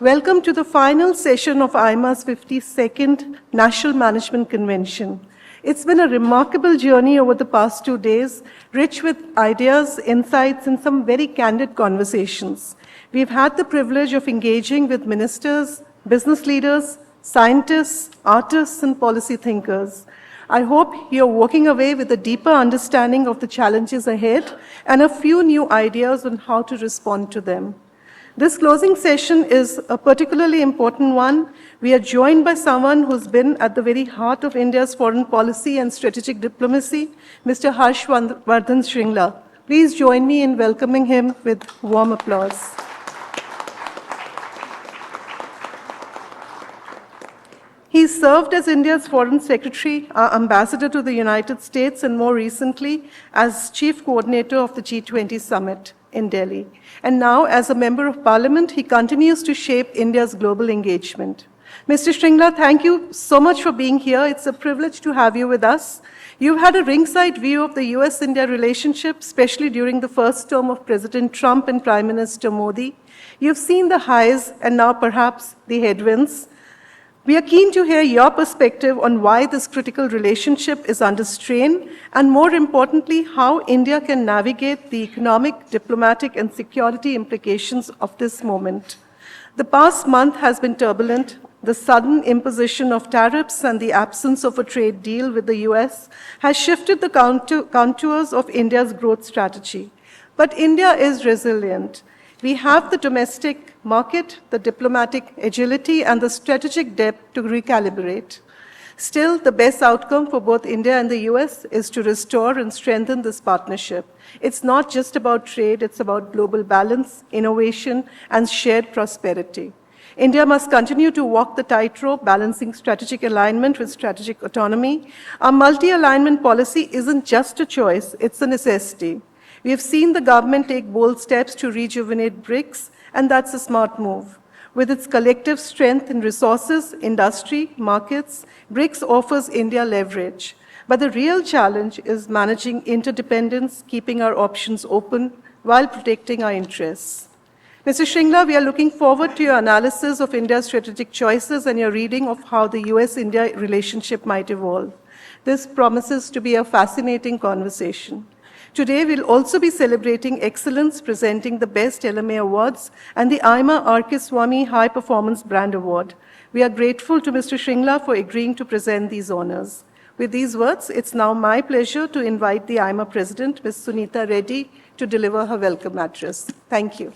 Welcome to the final session of AIMA's 52nd National Management Convention. It's been a remarkable journey over the past 2 days, rich with ideas, insights, and some very candid conversations. We've had the privilege of engaging with ministers, business leaders, scientists, artists, and policy thinkers. I hope you're walking away with a deeper understanding of the challenges ahead and a few new ideas on how to respond to them. This closing session is a particularly important one. We are joined by someone who's been at the very heart of India's foreign policy and strategic diplomacy, Mr. Vardhan Shringla. Please join me in welcoming him with warm applause. He served as India's Foreign Secretary, Ambassador to the United States, and more recently as Chief Coordinator of the G20 Summit in Delhi. And now, as a Member of Parliament, he continues to shape India's global engagement. Mr. Shringla, thank you so much for being here. It's a privilege to have you with us. You've had a ringside view of the US-India relationship, especially during the first term of President Trump and Prime Minister Modi. You've seen the highs and now perhaps the headwinds. We are keen to hear your perspective on why this critical relationship is under strain, and more importantly, how India can navigate the economic, diplomatic, and security implications of this moment. The past month has been turbulent. The sudden imposition of tariffs and the absence of a trade deal with the US has shifted the contours of India's growth strategy. But India is resilient. We have the domestic market, the diplomatic agility, and the strategic depth to recalibrate. Still, the best outcome for both India and the US is to restore and strengthen this partnership. It's not just about trade, it's about global balance, innovation, and shared prosperity. India must continue to walk the tightrope, balancing strategic alignment with strategic autonomy. Our multi-alignment policy isn't just a choice, it's a necessity. We have seen the government take bold steps to rejuvenate BRICS, and that's a smart move. With its collective strength in resources, industry, markets, BRICS offers India leverage. But the real challenge is managing interdependence, keeping our options open while protecting our interests. Mr. Shringla, we are looking forward to your analysis of India's strategic choices and your reading of how the US-India relationship might evolve. This promises to be a fascinating conversation. Today, we'll also be celebrating excellence, presenting the Best LMA Awards and the AIMA R.K. Swamy High Performance Brand Award. We are grateful to Mr. Shringla for agreeing to present these honors. With these words, it's now my pleasure to invite the AIMA President, Ms. Suneeta Reddy, to deliver her welcome address. Thank you.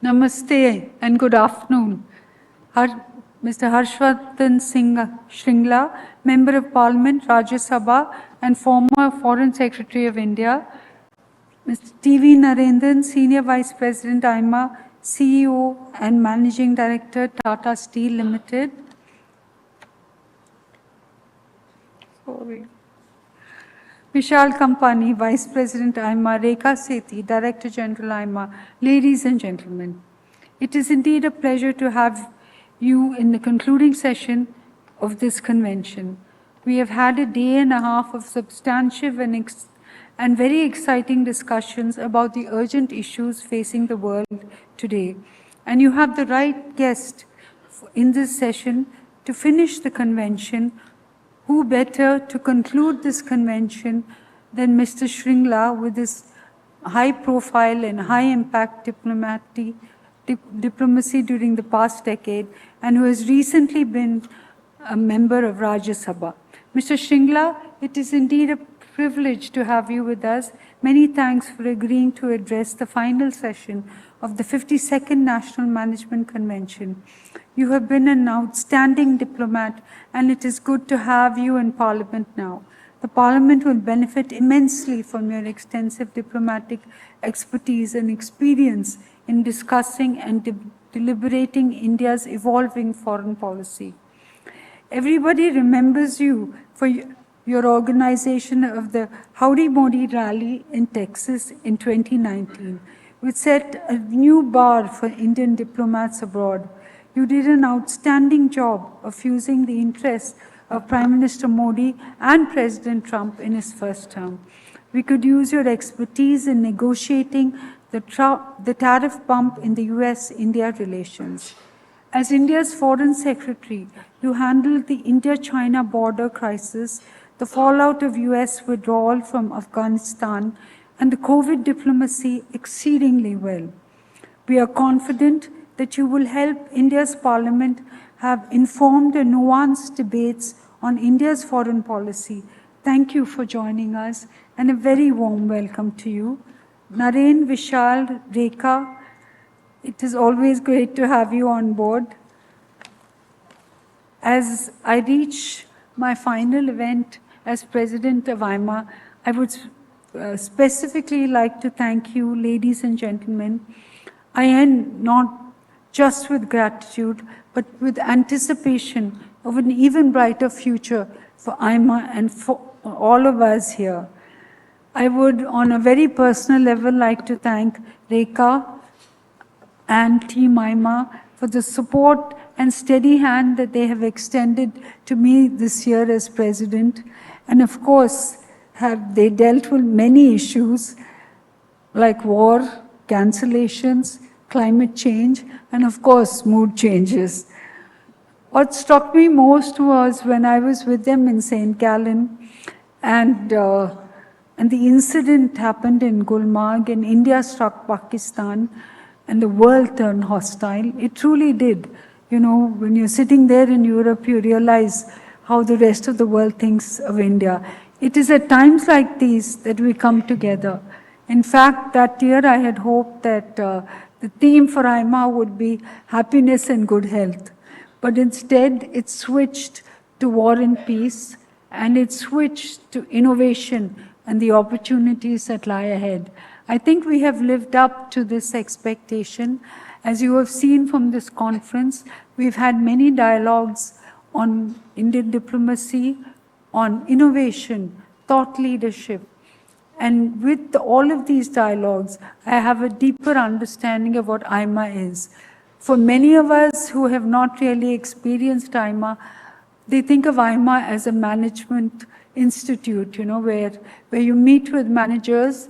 Namaste and good afternoon. Mr. Vardhan Shringla, Member of Parliament, Rajya Sabha, and former Foreign Secretary of India. Mr. T.V. Narendran, Senior Vice President-AIMA, CEO and Managing Director, Tata Steel Limited. Vishal Kampani, Vice President-AIMA, Rekha Sethi, Director General AIMA. Ladies and gentlemen, it is indeed a pleasure to have you in the concluding session of this convention. We have had a day and a half of substantive and very exciting discussions about the urgent issues facing the world today. And you have the right guest in this session to finish the convention. Who better to conclude this convention than Mr. Shringla with his high profile and high impact diplomacy during the past decade, and who has recently been a member of Rajya Sabha. Mr. Shringla, it is indeed a privilege to have you with us. Many thanks for agreeing to address the final session of the 52nd National Management Convention. You have been an outstanding diplomat, and it is good to have you in Parliament now. The Parliament will benefit immensely from your extensive diplomatic expertise and experience in discussing and deliberating India's evolving foreign policy. Everybody remembers you for your organization of the Howdy Modi rally in Texas in 2019, which set a new bar for Indian diplomats abroad. You did an outstanding job of fusing the interests of Prime Minister Modi and President Trump in his first term. We could use your expertise in negotiating the tariff bump in the US-India relations. As India's Foreign Secretary, you handled the India-China border crisis, the fallout of US withdrawal from Afghanistan, and the COVID diplomacy exceedingly well. We are confident that you will help India's Parliament have informed and nuanced debates on India's foreign policy. Thank you for joining us, and a very warm welcome to you. Narendran, Vishal, Rekha, it is always great to have you on board. As I reach my final event as President of AIMA, I would specifically like to thank you, ladies and gentlemen. I end not just with gratitude, but with anticipation of an even brighter future for AIMA and for all of us here. I would, on a very personal level, like to thank Rekha and Team AIMA for the support and steady hand that they have extended to me this year as President. And of course, they dealt with many issues like war, cancellations, climate change, and of course, mood changes. What struck me most was when I was with them in St. Gallen, and the incident happened in Gulmarg, and India struck Pakistan, and the world turned hostile. It truly did. You know, when you're sitting there in Europe, you realize how the rest of the world thinks of India. It is at times like these that we come together. In fact, that year I had hoped that the theme for AIMA would be happiness and good health. But instead, it switched to war and peace, and it switched to innovation and the opportunities that lie ahead. I think we have lived up to this expectation. As you have seen from this conference, we've had many dialogues on Indian diplomacy, on innovation, thought leadership. And with all of these dialogues, I have a deeper understanding of what AIMA is. For many of us who have not really experienced AIMA, they think of AIMA as a management institute, you know, where you meet with managers,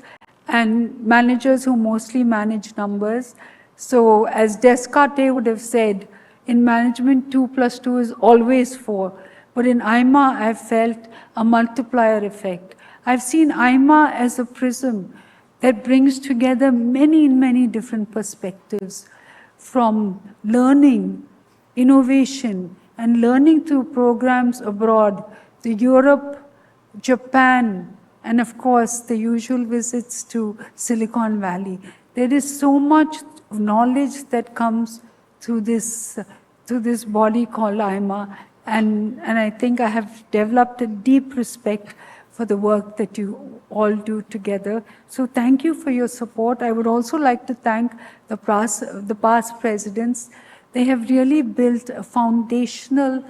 and managers who mostly manage numbers. So as Descartes would have said, in management 2 + 2 is always 4. But in AIMA, I've felt a multiplier effect. I've seen AIMA as a prism that brings together many, many different perspectives, from learning, innovation, and learning through programs abroad, to Europe, Japan, and of course, the usual visits to Silicon Valley. There is so much knowledge that comes through this body called AIMA, and I think I have developed a deep respect for the work that you all do together. So thank you for your support. I would also like to thank the past presidents. They have really built a foundational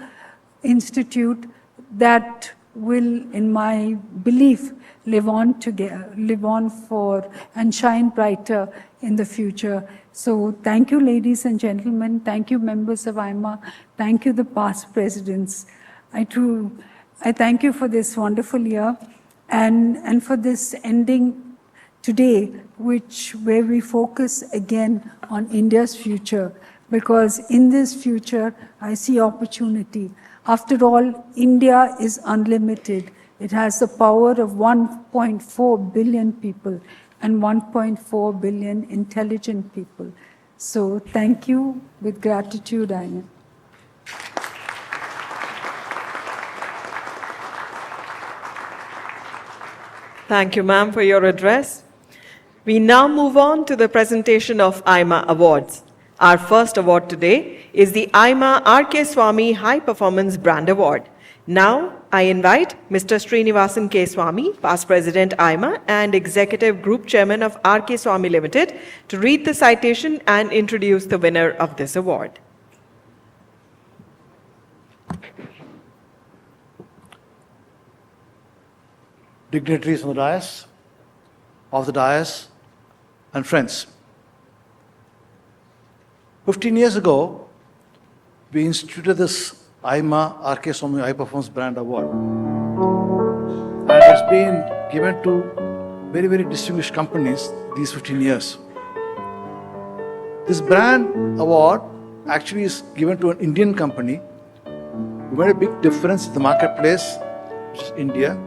institute that will, in my belief, live on for and shine brighter in the future. So thank you, ladies and gentlemen. Thank you, members of AIMA. Thank you, the past presidents. I thank you for this wonderful year and for this ending today, where we focus again on India's future, because in this future, I see opportunity. After all, India is unlimited. It has the power of 1.4 billion people and 1.4 billion intelligent people. So thank you. With gratitude, Aina. Thank you, ma'am, for your address. We now move on to the presentation of AIMA Awards. Our first award today is the AIMA R.K. Swamy High Performance Brand Award. Now, I invite Mr. Srinivasan K. Swamy, past President AIMA and Executive Group Chairman of R.K. Swamy Limited, to read the citation and introduce the winner of this award. Dignitaries on the dais, and friends. 15 years ago, we instituted this AIMA RK Swamy High Performance Brand Award. And it's been given to very, very distinguished companies these 15 years. This brand award actually is given to an Indian company who made a big difference in the marketplace, which is India.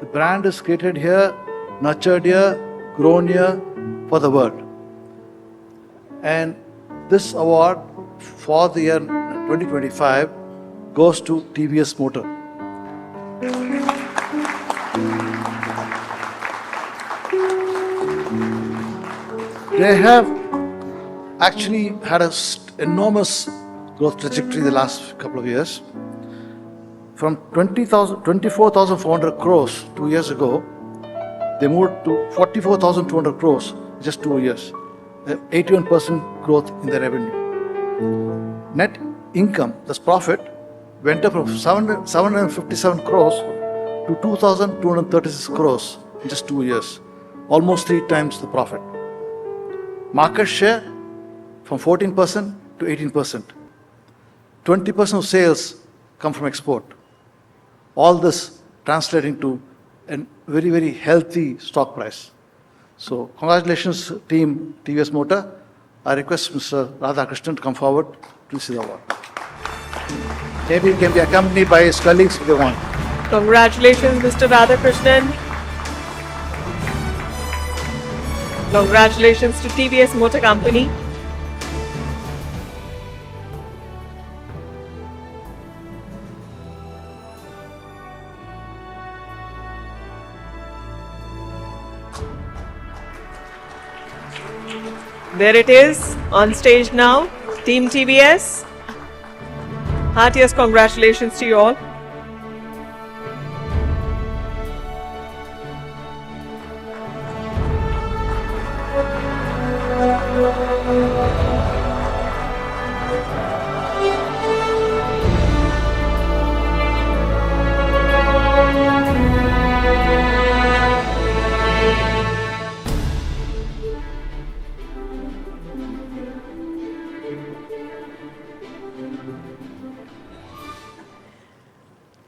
The brand is created here, nurtured here, grown here for the world. And this award for the year 2025 goes to TVS Motor. They have actually had an enormous growth trajectory the last couple of years. From 24,400 crores 2 years ago, they moved to 44,200 crores in just 2 years. 81% growth in their revenue. Net income, that's profit, went up from 757 crores to 2,236 crores in just 2 years. Almost 3 times the profit. Market share from 14% to 18%. 20% of sales come from export. All this translating to a very, very healthy stock price. So, congratulations, team TVS Motor. I request Mr. Radhakrishnan to come forward to receive the award. Maybe he can be accompanied by his colleagues if they want. Congratulations, Mr. Radhakrishnan. Congratulations to TVS Motor Company. There it is, on stage now, Team TVS. Heartiest congratulations to you all.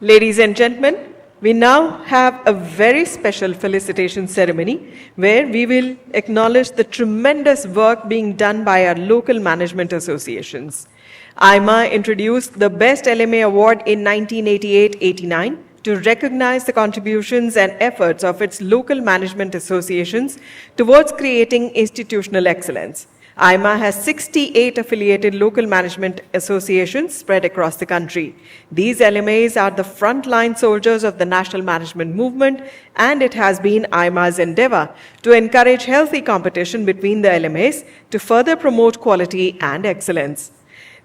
Ladies and gentlemen, we now have a very special felicitation ceremony where we will acknowledge the tremendous work being done by our local management associations. AIMA introduced the Best LMA Award in 1988-89 to recognize the contributions and efforts of its local management associations towards creating institutional excellence. AIMA has 68 affiliated local management associations spread across the country. These LMAs are the frontline soldiers of the national management movement, and it has been AIMA's endeavor to encourage healthy competition between the LMAs to further promote quality and excellence.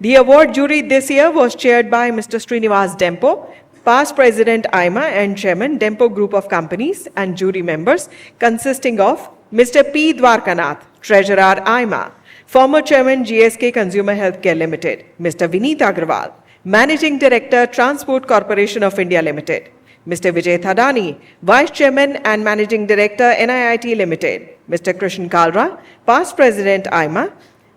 The award jury this year was chaired by Mr. Srinivas Dempo, past President AIMA and Chairman Dempo Group of Companies, and jury members consisting of Mr. P. Dwarkanath, Treasurer AIMA, former Chairman GSK Consumer Healthcare Limited, Mr. Vineet Agrawal, Managing Director Transport Corporation of India Limited, Mr. Vijay Thadani, Vice Chairman and Managing Director NIIT Limited, Mr. Krishan Kalra, past President AIMA,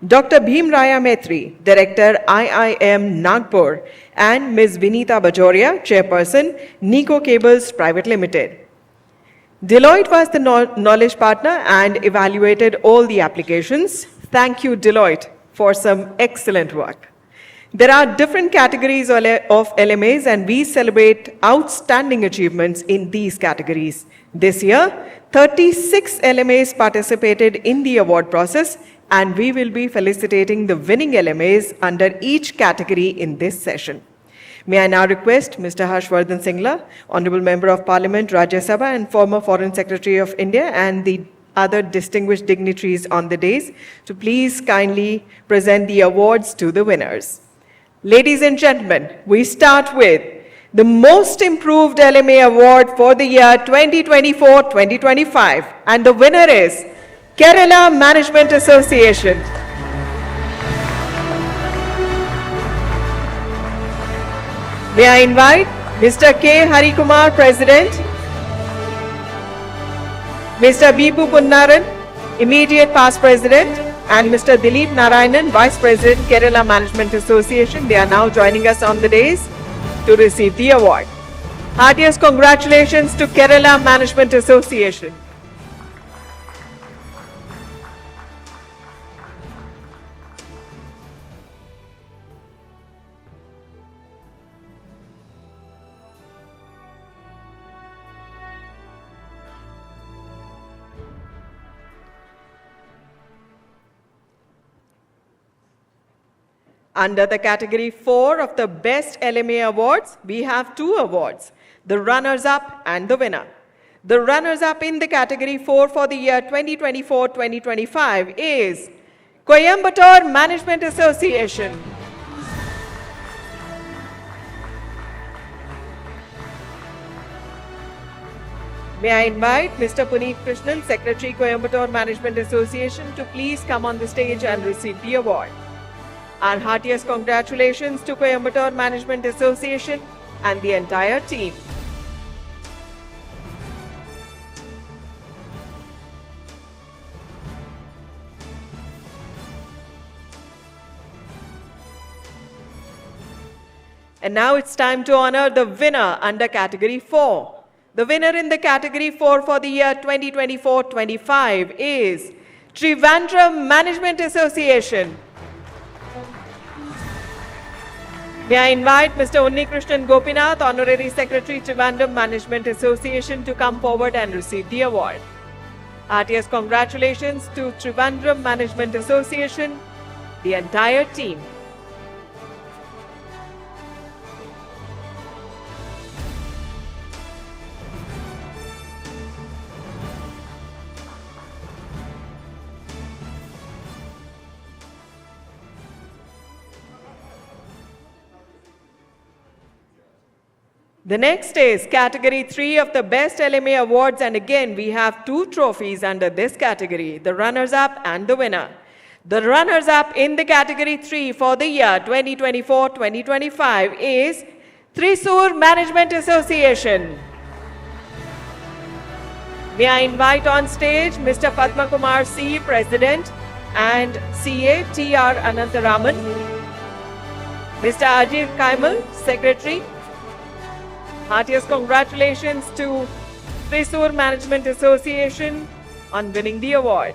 Dr. Bhim Raya Maitri, Director IIM Nagpur, and Ms. Vinita Bajoria, Chairperson Nico Cables Private Limited. Deloitte was the knowledge partner and evaluated all the applications. Thank you, Deloitte, for some excellent work. There are different categories of LMAs, and we celebrate outstanding achievements in these categories. This year, 36 LMAs participated in the award process, and we will be felicitating the winning LMAs under each category in this session. May I now request Mr. Harshvardhan Shringla, Honorable Member of Parliament, Rajya Sabha, and former Foreign Secretary of India, and the other distinguished dignitaries on the dais to please kindly present the awards to the winners. Ladies and gentlemen, we start with the Most Improved LMA Award for the year 2024-2025, and the winner is Kerala Management Association. May I invite Mr. K. Harikumar, President, Mr. Bipu Punnaran, Immediate Past President, and Mr. Dilip Narayanan, Vice President, Kerala Management Association. They are now joining us on the dais to receive the award. Heartiest congratulations to Kerala Management Association. Under the category 4 of the Best LMA Awards, we have 2 awards, the runners-up and the winner. The runners-up in the category 4 for the year 2024-2025 is Coimbatore Management Association. May I invite Mr. Puneet Krishnan, Secretary, Coimbatore Management Association, to please come on the stage and receive the award. Our heartiest congratulations to Coimbatore Management Association and the entire team. And now it's time to honor the winner under category 4. The winner in the category 4 for the year 2024-25 is Trivandrum Management Association. May I invite Mr. Unnikrishnan Gopinath, Honorary Secretary, Trivandrum Management Association, to come forward and receive the award. Heartiest congratulations to Trivandrum Management Association, the entire team. The next is category 3 of the Best LMA Awards, and again we have 2 trophies under this category, the runners-up and the winner. The runners-up in the category 3 for the year 2024-2025 is Thrissur Management Association. May I invite on stage Mr. Padma Kumar C, President, and CA T.R. Anantaraman, Mr. Ajit Kaimal, Secretary. Heartiest congratulations to Thrissur Management Association on winning the award.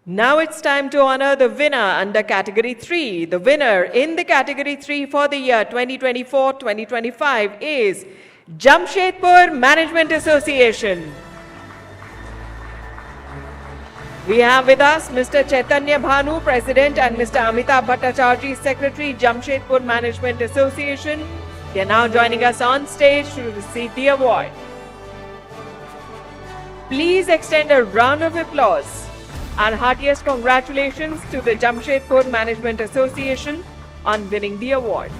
Now it's time to honor the winner under category 3. The winner in the category 3 for the year 2024-2025 is Jamshedpur Management Association. We have with us Mr. Chaitanya Bhanu, President, and Mr. Amitabh Bhattacharjee, Secretary, Jamshedpur Management Association. They are now joining us on stage to receive the award. Please extend a round of applause. Our heartiest congratulations to the Jamshedpur Management Association on winning the award.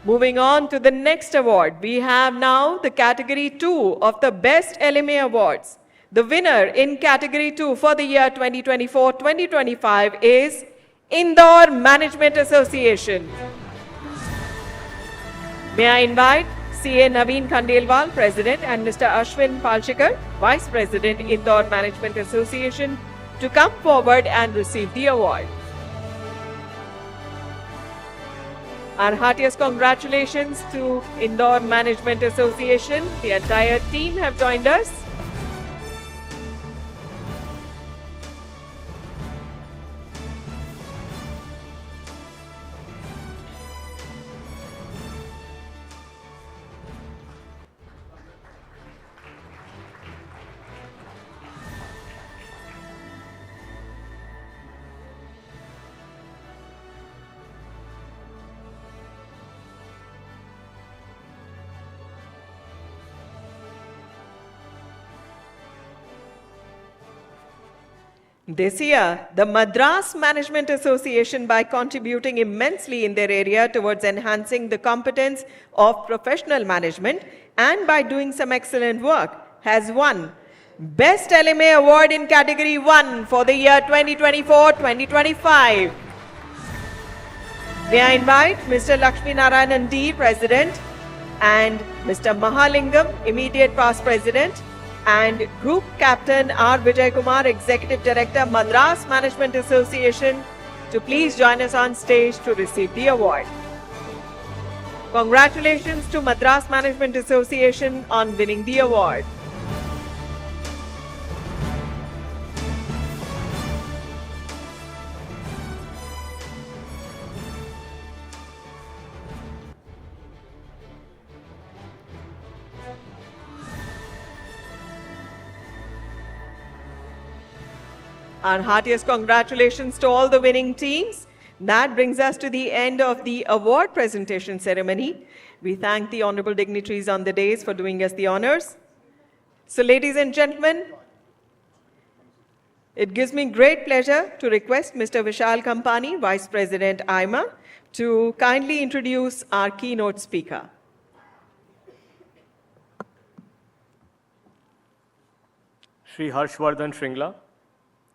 Moving on to the next award, we have now the category 2 of the Best LMA Awards. The winner in category 2 for the year 2024-2025 is Indore Management Association. May I invite CA Naveen Khandelwal, President, and Mr. Ashwin Palshikar, Vice President, Indore Management Association, to come forward and receive the award. Our heartiest congratulations to Indore Management Association. The entire team have joined us. This year, the Madras Management Association, by contributing immensely in their area towards enhancing the competence of professional management and by doing some excellent work, has won Best LMA Award in Category 1 for the year 2024-2025. May I invite Mr. Lakshmi Narayanan D, President, and Mr. Mahalingam, Immediate Past President, and Group Captain R. Vijay Kumar, Executive Director, Madras Management Association, to please join us on stage to receive the award. Congratulations to Madras Management Association on winning the award. Our heartiest congratulations to all the winning teams. That brings us to the end of the award presentation ceremony. We thank the honorable dignitaries on the dais for doing us the honors. So, ladies and gentlemen, it gives me great pleasure to request Mr. Vishal Kampani, Vice President-AIMA, to kindly introduce our keynote speaker. Shri Harshvardhan Shringla,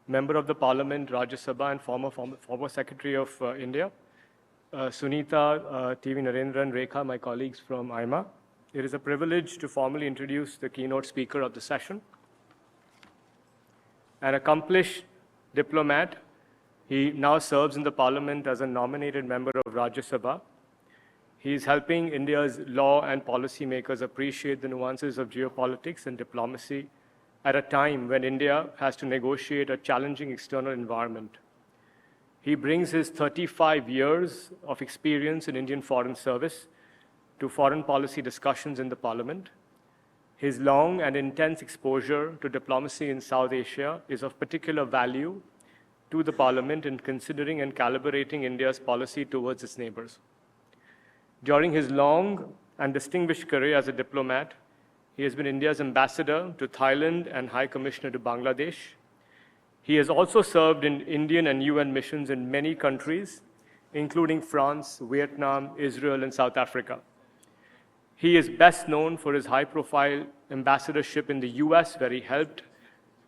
Member of the Parliament, Rajya Sabha, and former Secretary of India. Suneeta, TV Narendran, Rekha, my colleagues from AIMA. It is a privilege to formally introduce the keynote speaker of the session. An accomplished diplomat, he now serves in the Parliament as a nominated member of Rajya Sabha. He is helping India's law and policy makers appreciate the nuances of geopolitics and diplomacy at a time when India has to negotiate a challenging external environment. He brings his 35 years of experience in Indian foreign service to foreign policy discussions in the Parliament. His long and intense exposure to diplomacy in South Asia is of particular value to the Parliament in considering and calibrating India's policy towards its neighbors. During his long and distinguished career as a diplomat, he has been India's ambassador to Thailand and High Commissioner to Bangladesh. He has also served in Indian and UN missions in many countries, including France, Vietnam, Israel, and South Africa. He is best known for his high-profile ambassadorship in the US, where he helped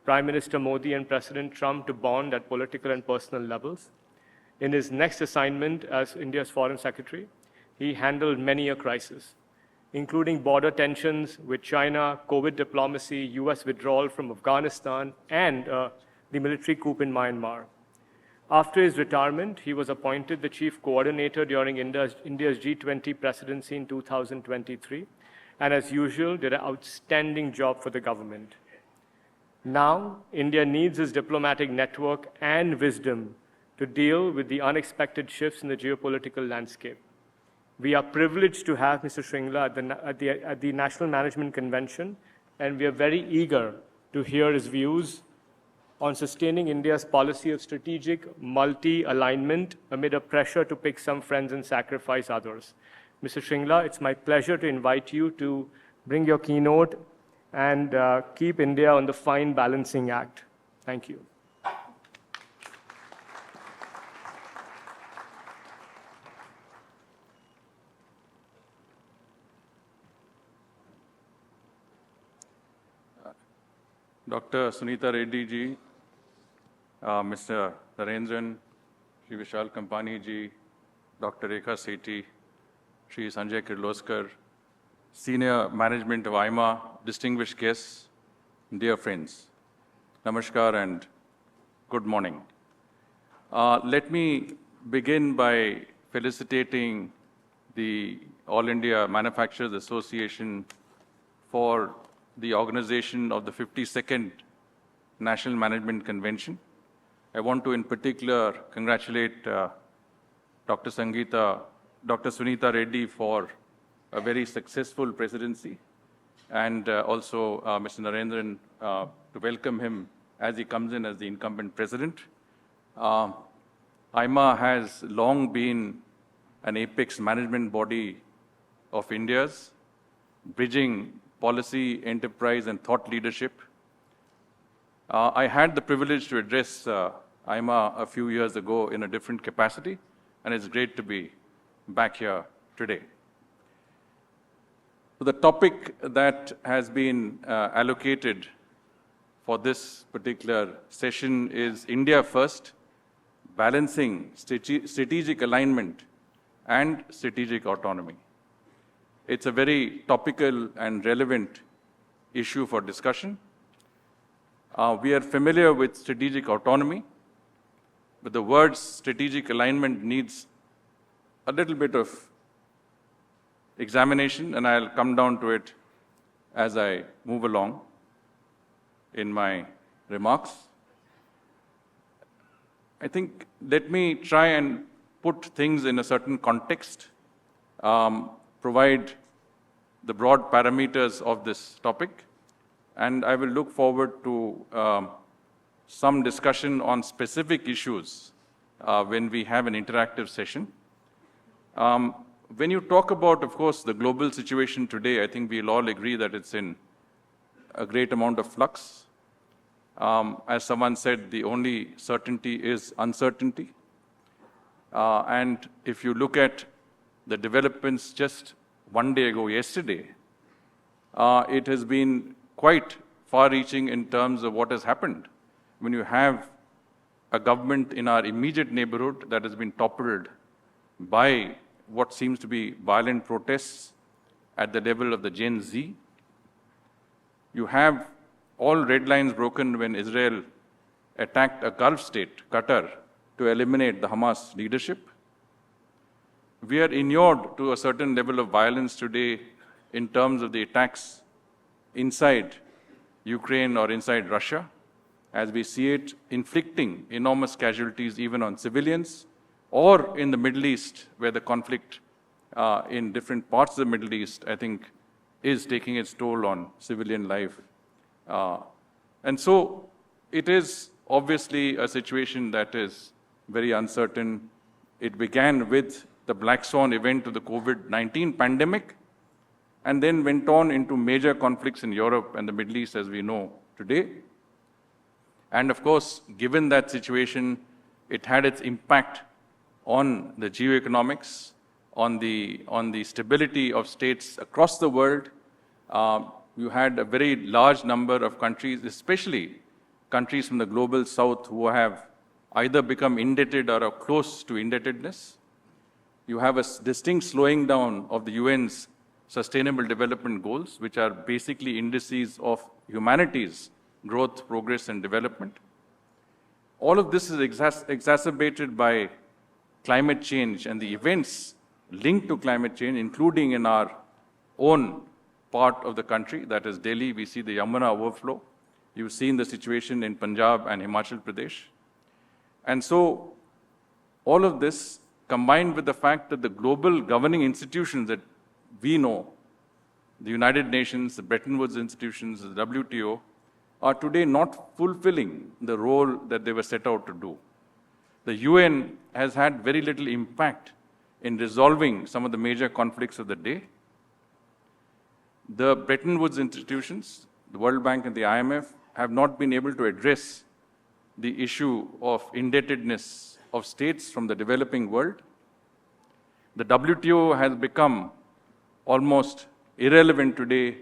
Prime Minister Modi and President Trump to bond at political and personal levels. In his next assignment as India's Foreign Secretary, he handled many a crisis, including border tensions with China, COVID diplomacy, US withdrawal from Afghanistan, and the military coup in Myanmar. After his retirement, he was appointed the chief coordinator during India's G20 presidency in 2023, and as usual, did an outstanding job for the government. Now, India needs his diplomatic network and wisdom to deal with the unexpected shifts in the geopolitical landscape. We are privileged to have Mr. Shringla at the National Management Convention, and we are very eager to hear his views on sustaining India's policy of strategic multi-alignment amid a pressure to pick some friends and sacrifice others. Mr. Shringla, it's my pleasure to invite you to bring your keynote and keep India on the fine balancing act. Thank you. Dr. Suneeta Reddy ji, Mr. Narendran, Shri Vishal Kampani ji, Dr. Rekha Sethi, Shri Sanjay Kirloskar, Senior Management of AIMA, distinguished guests, dear friends, Namaskar and good morning. Let me begin by felicitating the All India Manufacturers Association for the organization of the 52nd National Management Convention. I want to in particular congratulate Dr. Suneeta Reddy for a very successful presidency, and also Mr. Narendran to welcome him as he comes in as the incumbent president. AIMA has long been an apex management body of India's, bridging policy, enterprise, and thought leadership. I had the privilege to address AIMA a few years ago in a different capacity, and it's great to be back here today. So the topic that has been allocated for this particular session is India First, Balancing Strategic Alignment and Strategic Autonomy. It's a very topical and relevant issue for discussion. We are familiar with strategic autonomy, but the word strategic alignment needs a little bit of examination, and I'll come down to it as I move along in my remarks. I think let me try and put things in a certain context, provide the broad parameters of this topic, and I will look forward to some discussion on specific issues when we have an interactive session. When you talk about, of course, the global situation today, I think we'll all agree that it's in a great amount of flux. As someone said, the only certainty is uncertainty. And if you look at the developments just one day ago, yesterday, it has been quite far-reaching in terms of what has happened. When you have a government in our immediate neighborhood that has been toppled by what seems to be violent protests at the level of the Gen Z. You have all red lines broken when Israel attacked a Gulf state, Qatar, to eliminate the Hamas leadership. We are inured to a certain level of violence today in terms of the attacks inside Ukraine or inside Russia, as we see it inflicting enormous casualties even on civilians, or in the Middle East, where the conflict in different parts of the Middle East, I think, is taking its toll on civilian life. And so it is obviously a situation that is very uncertain. It began with the black swan event of the COVID-19 pandemic, and then went on into major conflicts in Europe and the Middle East, as we know today. And of course, given that situation, it had its impact on the geoeconomics, on the stability of states across the world. You had a very large number of countries, especially countries from the global south, who have either become indebted or are close to indebtedness. You have a distinct slowing down of the UN's Sustainable Development Goals, which are basically indices of humanity's growth, progress, and development. All of this is exacerbated by climate change and the events linked to climate change, including in our own part of the country, that is Delhi. We see the Yamuna overflow. You've seen the situation in Punjab and Himachal Pradesh. And so all of this, combined with the fact that the global governing institutions that we know, the United Nations, the Bretton Woods institutions, the WTO, are today not fulfilling the role that they were set out to do. The UN has had very little impact in resolving some of the major conflicts of the day. The Bretton Woods institutions, the World Bank and the IMF, have not been able to address the issue of indebtedness of states from the developing world. The WTO has become almost irrelevant today,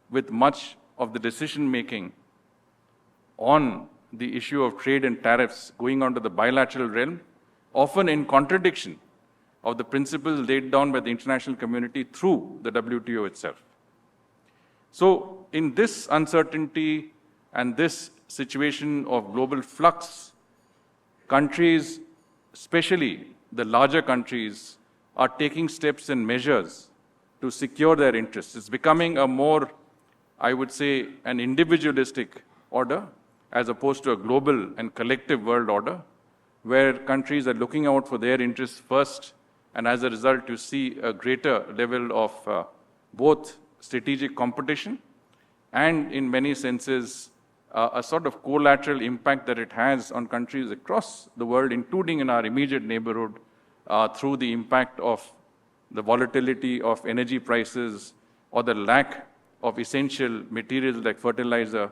with much of the decision-making on the issue of trade and tariffs going on to the bilateral realm, often in contradiction of the principles laid down by the international community through the WTO itself. So in this uncertainty and this situation of global flux, countries, especially the larger countries, are taking steps and measures to secure their interests. It's becoming a more, I would say, an individualistic order as opposed to a global and collective world order, where countries are looking out for their interests first, and as a result, you see a greater level of both strategic competition and, in many senses, a sort of collateral impact that it has on countries across the world, including in our immediate neighborhood, through the impact of the volatility of energy prices or the lack of essential materials like fertilizer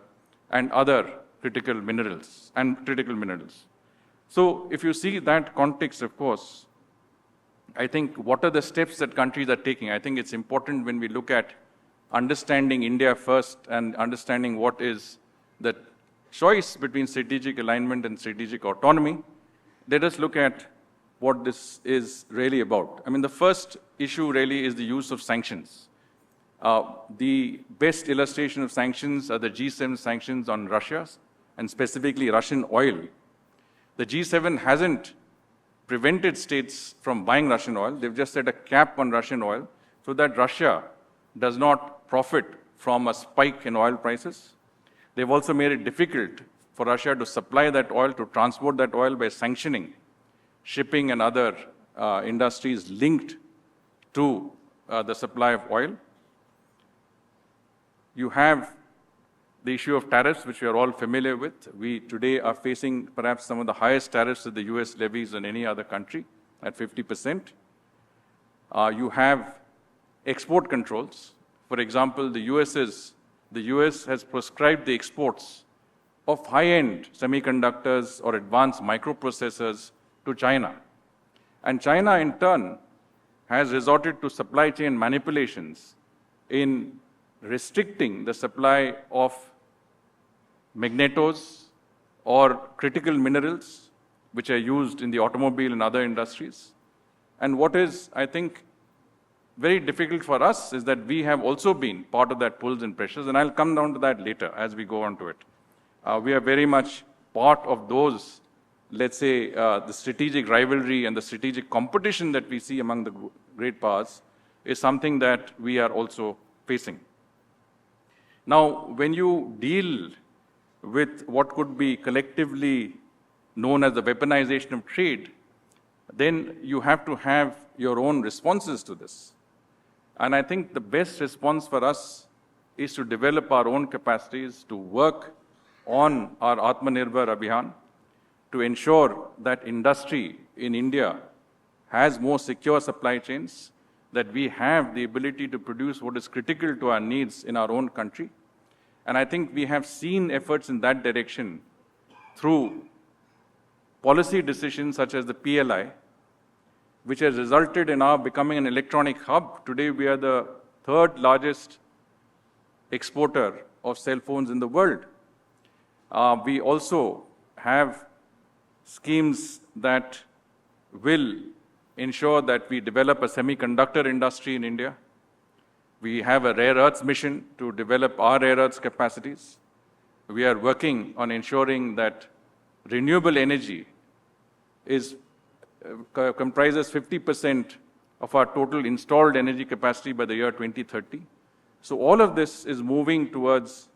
and other critical minerals. So if you see that context, of course, I think what are the steps that countries are taking? I think it's important when we look at understanding India first and understanding what is the choice between strategic alignment and strategic autonomy. Let us look at what this is really about. I mean, the first issue really is the use of sanctions. The best illustration of sanctions are the G7 sanctions on Russia, and specifically Russian oil. The G7 hasn't prevented states from buying Russian oil. They've just set a cap on Russian oil so that Russia does not profit from a spike in oil prices. They've also made it difficult for Russia to supply that oil, to transport that oil by sanctioning shipping and other industries linked to the supply of oil. You have the issue of tariffs, which we are all familiar with. We today are facing perhaps some of the highest tariffs that the US levies on any other country at 50%. You have export controls. For example, the US has proscribed the exports of high-end semiconductors or advanced microprocessors to China. And China, in turn, has resorted to supply chain manipulations in restricting the supply of magnetos or critical minerals which are used in the automobile and other industries. And what is, I think, very difficult for us is that we have also been part of that pulls and pressures, and I'll come down to that later as we go on to it. We are very much part of those, let's say, the strategic rivalry and the strategic competition that we see among the great powers is something that we are also facing. Now, when you deal with what could be collectively known as the weaponization of trade, then you have to have your own responses to this. And I think the best response for us is to develop our own capacities, to work on our Atmanirbhar Abhiyan, to ensure that industry in India has more secure supply chains, that we have the ability to produce what is critical to our needs in our own country. And I think we have seen efforts in that direction through policy decisions such as the PLI, which has resulted in our becoming an electronic hub. Today, we are the third largest exporter of cell phones in the world. We also have schemes that will ensure that we develop a semiconductor industry in India. We have a rare earths mission to develop our rare earths capacities. We are working on ensuring that renewable energy comprises 50% of our total installed energy capacity by the year 2030. So all of this is moving towards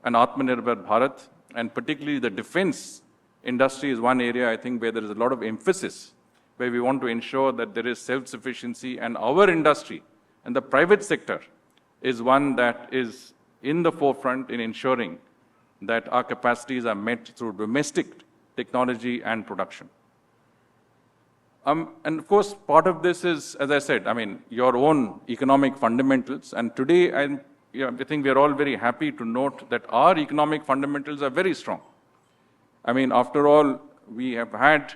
an Atmanirbhar Bharat, and particularly the defense industry is one area, I think, where there is a lot of emphasis, where we want to ensure that there is self-sufficiency, and our industry and the private sector is one that is in the forefront in ensuring that our capacities are met through domestic technology and production. And of course, part of this is, as I said, I mean, your own economic fundamentals. And today, I think we are all very happy to note that our economic fundamentals are very strong. I mean, after all, we have had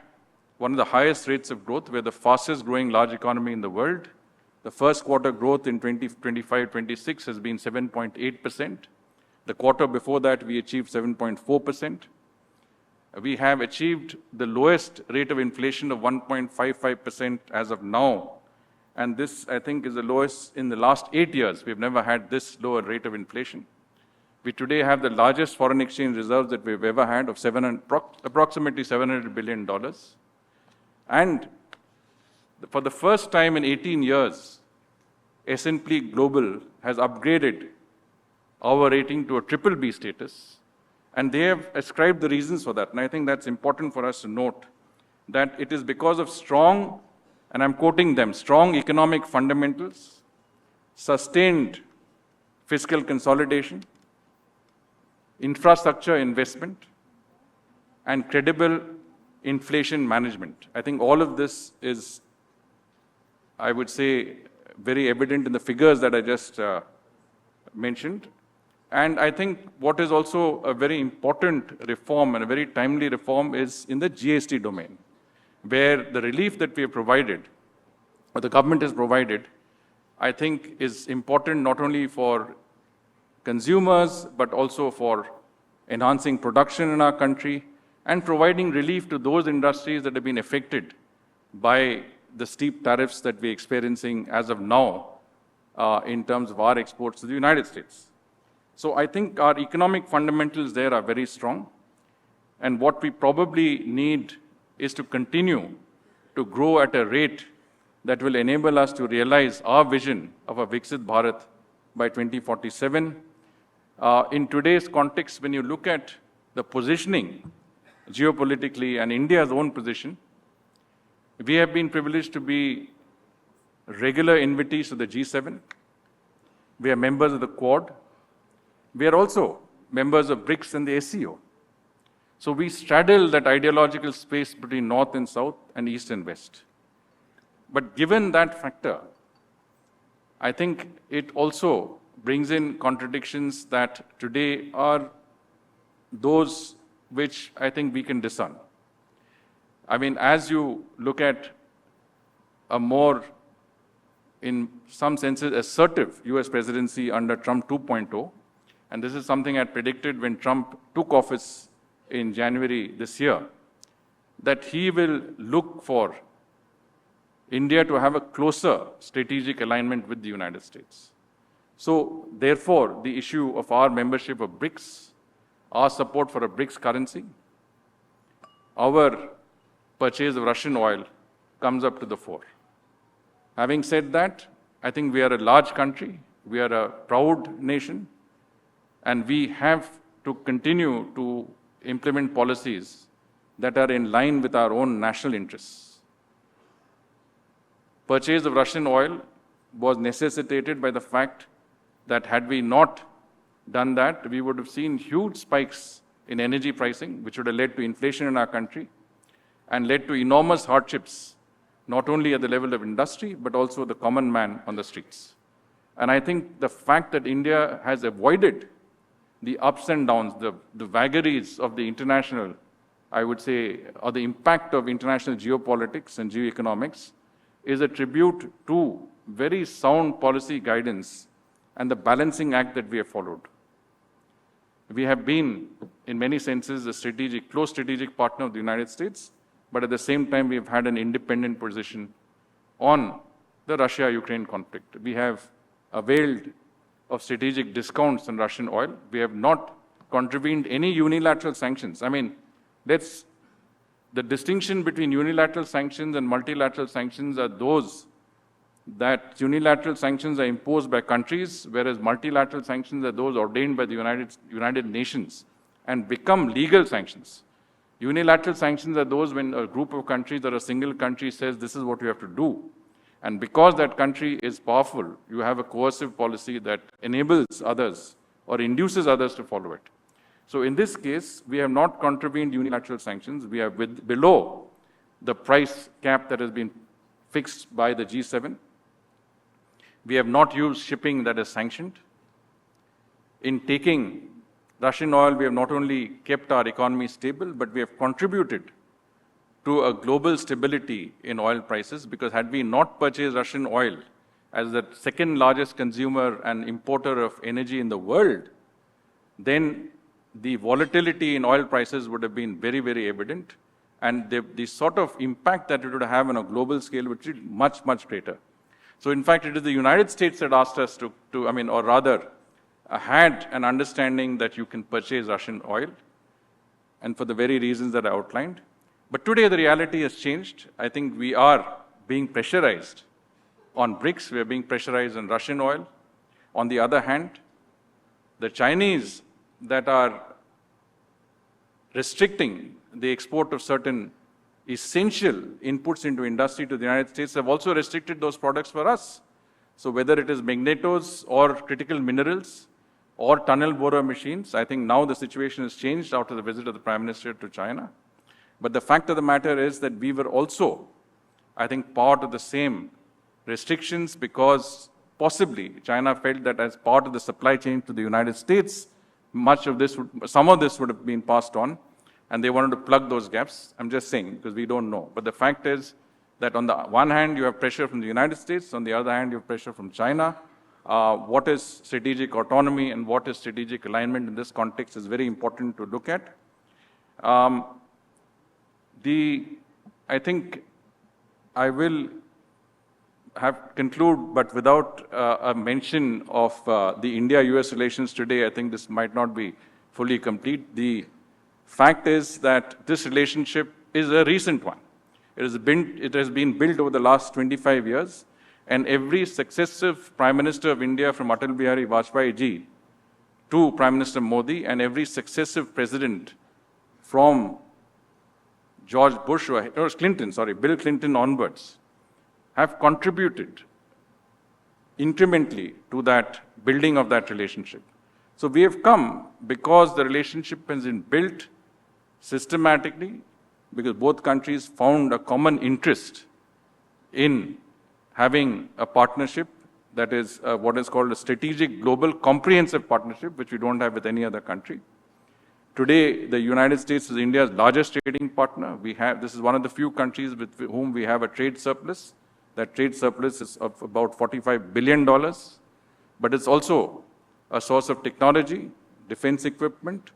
one of the highest rates of growth. We're the fastest growing large economy in the world. The first quarter growth in 2025-26 has been 7.8%. The quarter before that, we achieved 7.4%. We have achieved the lowest rate of inflation of 1.55% as of now. And this, I think, is the lowest in the last 8 years. We've never had this lower rate of inflation. We today have the largest foreign exchange reserves that we've ever had of approximately $700 billion. And for the first time in 18 years, S&P Global has upgraded our rating to a BBB status. And they have ascribed the reasons for that. And I think that's important for us to note that it is because of strong, and I'm quoting them, strong economic fundamentals, sustained fiscal consolidation, infrastructure investment, and credible inflation management. I think all of this is, I would say, very evident in the figures that I just mentioned. And I think what is also a very important reform and a very timely reform is in the GST domain, where the relief that we have provided, or the government has provided, I think is important not only for consumers, but also for enhancing production in our country and providing relief to those industries that have been affected by the steep tariffs that we're experiencing as of now in terms of our exports to the United States. So I think our economic fundamentals there are very strong. And what we probably need is to continue to grow at a rate that will enable us to realize our vision of a Viksit Bharat by 2047. In today's context, when you look at the positioning geopolitically and India's own position, we have been privileged to be regular invitees to the G7. We are members of the Quad. We are also members of BRICS and the SCO. So we straddle that ideological space between North and South and East and West. But given that factor, I think it also brings in contradictions that today are those which I think we can discern. I mean, as you look at a more, in some senses, assertive US presidency under Trump 2.0, and this is something I predicted when Trump took office in January this year, that he will look for India to have a closer strategic alignment with the United States. So, therefore, the issue of our membership of BRICS, our support for a BRICS currency, our purchase of Russian oil comes up to the fore. Having said that, I think we are a large country, we are a proud nation, and we have to continue to implement policies that are in line with our own national interests. Purchase of Russian oil was necessitated by the fact that had we not done that, we would have seen huge spikes in energy pricing, which would have led to inflation in our country and led to enormous hardships, not only at the level of industry, but also the common man on the streets. And I think the fact that India has avoided the ups and downs, the vagaries of the international, I would say, or the impact of international geopolitics and geoeconomics is a tribute to very sound policy guidance and the balancing act that we have followed. We have been, in many senses, a close strategic partner of the United States, but at the same time, we have had an independent position on the Russia-Ukraine conflict. We have availed of strategic discounts on Russian oil. We have not contravened any unilateral sanctions. I mean, the distinction between unilateral sanctions and multilateral sanctions are those that unilateral sanctions are imposed by countries, whereas multilateral sanctions are those ordained by the United Nations and become legal sanctions. Unilateral sanctions are those when a group of countries or a single country says this is what you have to do. And because that country is powerful, you have a coercive policy that enables others or induces others to follow it. So in this case, we have not contravened unilateral sanctions. We are below the price cap that has been fixed by the G7. We have not used shipping that is sanctioned. In taking Russian oil, we have not only kept our economy stable, but we have contributed to a global stability in oil prices, because had we not purchased Russian oil as the second largest consumer and importer of energy in the world, then the volatility in oil prices would have been very, very evident. And the sort of impact that it would have on a global scale would be much, much greater. So in fact, it is the United States that asked us had an understanding that you can purchase Russian oil, and for the very reasons that I outlined. But today the reality has changed. I think we are being pressurized on BRICS, we are being pressurized on Russian oil. On the other hand, the Chinese that are restricting the export of certain essential inputs into industry to the United States have also restricted those products for us. So whether it is magnetos or critical minerals or tunnel borer machines, I think now the situation has changed after the visit of the Prime Minister to China. But the fact of the matter is that we were also, I think, part of the same restrictions, because possibly China felt that as part of the supply chain to the United States, some of this would have been passed on, and they wanted to plug those gaps. I'm just saying, because we don't know. But the fact is that on the one hand, you have pressure from the United States, on the other hand, you have pressure from China. What is strategic autonomy and what is strategic alignment in this context is very important to look at. I think I will conclude, but without a mention of the India-US relations today, I think this might not be fully complete. The fact is that this relationship is a recent one. It has been built over the last 25 years, and every successive Prime Minister of India from Atal Bihari Vajpayee ji to Prime Minister Modi, and every successive president from Bill Clinton onwards, have contributed incrementally to that building of that relationship. So we have come because the relationship has been built systematically, because both countries found a common interest in having a partnership that is what is called a strategic global comprehensive partnership, which we don't have with any other country. Today, the United States is India's largest trading partner. This is one of the few countries with whom we have a trade surplus. That trade surplus is of about $45 billion, but it's also a source of technology, defense equipment.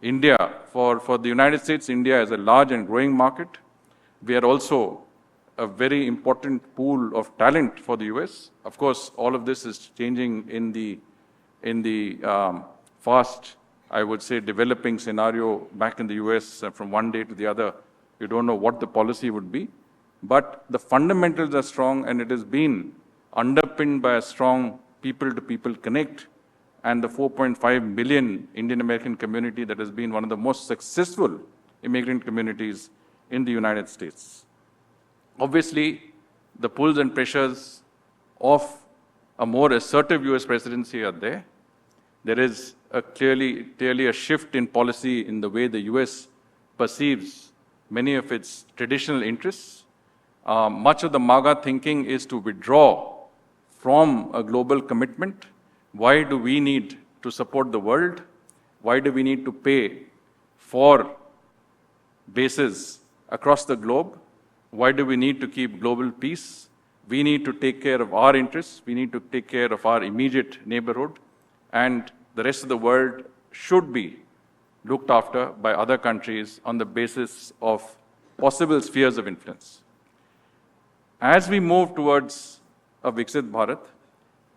For the United States, India is a large and growing market. We are also a very important pool of talent for the US. Of course, all of this is changing in the fast, I would say, developing scenario back in the US from one day to the other. You don't know what the policy would be. But the fundamentals are strong, and it has been underpinned by a strong people-to-people connect, and the 4.5 million Indian American community that has been one of the most successful immigrant communities in the United States. Obviously, the pulls and pressures of a more assertive US presidency are there. There is clearly a shift in policy in the way the US perceives many of its traditional interests. Much of the MAGA thinking is to withdraw from a global commitment. Why do we need to support the world? Why do we need to pay for bases across the globe? Why do we need to keep global peace? We need to take care of our interests. We need to take care of our immediate neighborhood. And the rest of the world should be looked after by other countries on the basis of possible spheres of influence. As we move towards a Viksit Bharat,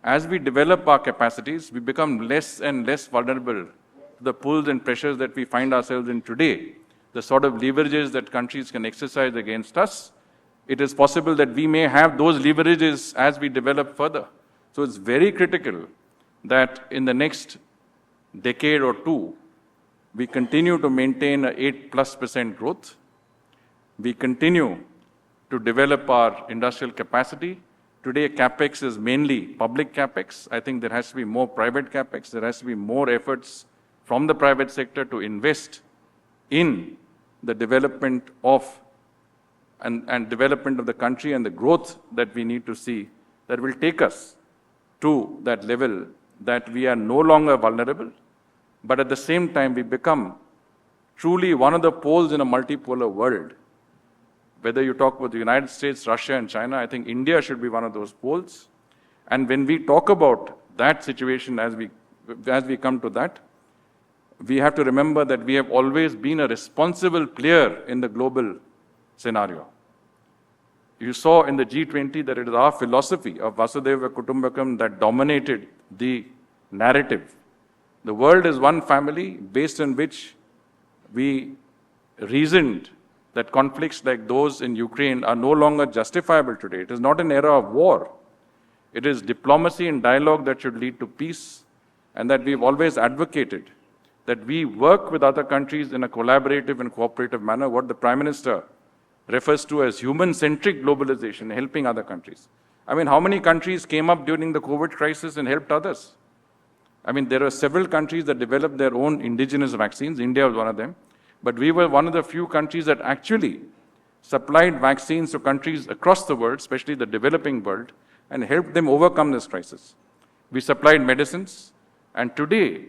as we develop our capacities, we become less and less vulnerable to the pulls and pressures that we find ourselves in today, the sort of leverages that countries can exercise against us. It is possible that we may have those leverages as we develop further. So it's very critical that in the next decade or two, we continue to maintain an 8+% growth. We continue to develop our industrial capacity. Today, CapEx is mainly public CapEx. I think there has to be more private CapEx. There has to be more efforts from the private sector to invest in the development of and development of the country and the growth that we need to see that will take us to that level that we are no longer vulnerable, but at the same time we become truly one of the poles in a multipolar world. Whether you talk about the United States, Russia, and China, I think India should be one of those poles. And when we talk about that situation, as we come to that, we have to remember that we have always been a responsible player in the global scenario. You saw in the G20 that it is our philosophy of Vasudhaiva Kutumbakam that dominated the narrative. The world is one family based on which we reasoned that conflicts like those in Ukraine are no longer justifiable today. It is not an era of war. It is diplomacy and dialogue that should lead to peace, and that we've always advocated that we work with other countries in a collaborative and cooperative manner, what the Prime Minister refers to as human-centric globalization, helping other countries. I mean, how many countries came up during the COVID crisis and helped others? I mean, there are several countries that developed their own indigenous vaccines. India was one of them. But we were one of the few countries that actually supplied vaccines to countries across the world, especially the developing world, and helped them overcome this crisis. We supplied medicines, and today,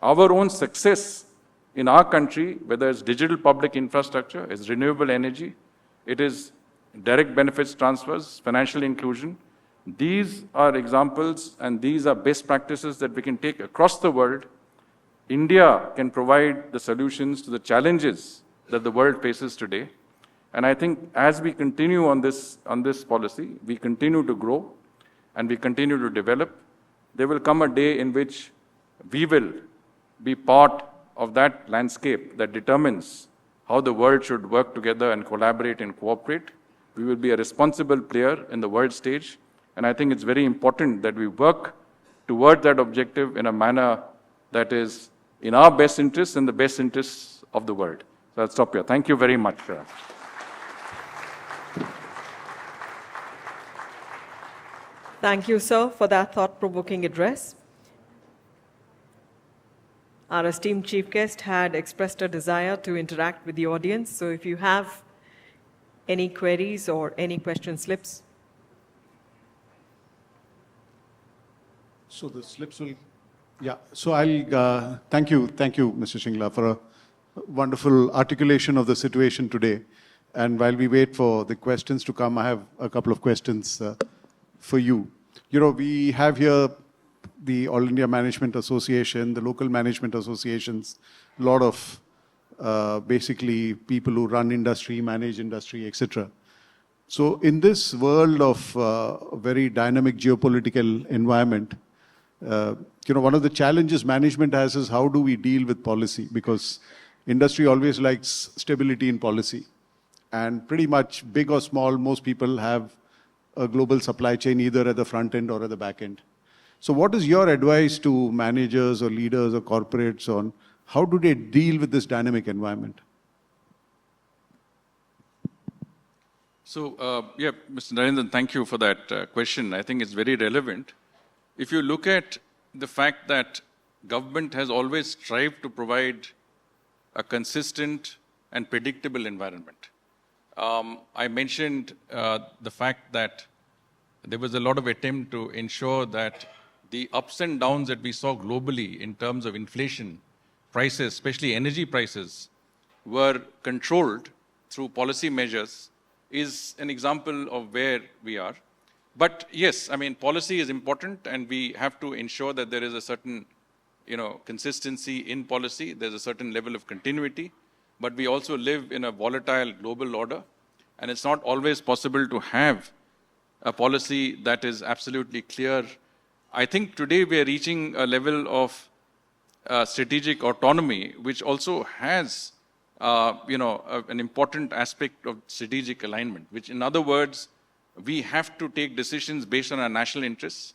our own success in our country, whether it's digital public infrastructure, it's renewable energy, it is direct benefits transfers, financial inclusion, these are examples and these are best practices that we can take across the world. India can provide the solutions to the challenges that the world faces today. And I think as we continue on this policy, we continue to grow and we continue to develop, there will come a day in which we will be part of that landscape that determines how the world should work together and collaborate and cooperate. We will be a responsible player in the world stage. And I think it's very important that we work toward that objective in a manner that is in our best interests and the best interests of the world. So I'll stop here. Thank you very much. Thank you, sir, for that thought-provoking address. Our esteemed chief guest had expressed a desire to interact with the audience. So if you have any queries or any question slips. So the slips will, yeah. So I'll, thank you, Mr. Shringla, for a wonderful articulation of the situation today. And while we wait for the questions to come, I have a couple of questions for you. You know, we have here the All India Management Association, the local management associations, a lot of basically people who run industry, manage industry, etc. So in this world of very dynamic geopolitical environment, you know, one of the challenges management has is how do we deal with policy? Because industry always likes stability in policy. And pretty much big or small, most people have a global supply chain either at the front end or at the back end. So what is your advice to managers or leaders or corporates on how do they deal with this dynamic environment? So, yeah, Mr. Narendran, thank you for that question. I think it's very relevant. If you look at the fact that government has always strived to provide a consistent and predictable environment. I mentioned the fact that there was a lot of attempt to ensure that the ups and downs that we saw globally in terms of inflation, prices, especially energy prices, were controlled through policy measures is an example of where we are. But yes, I mean, policy is important and we have to ensure that there is a certain, consistency in policy. There's a certain level of continuity, but we also live in a volatile global order. And it's not always possible to have a policy that is absolutely clear. I think today we are reaching a level of strategic autonomy, which also has, an important aspect of strategic alignment, which in other words, we have to take decisions based on our national interests.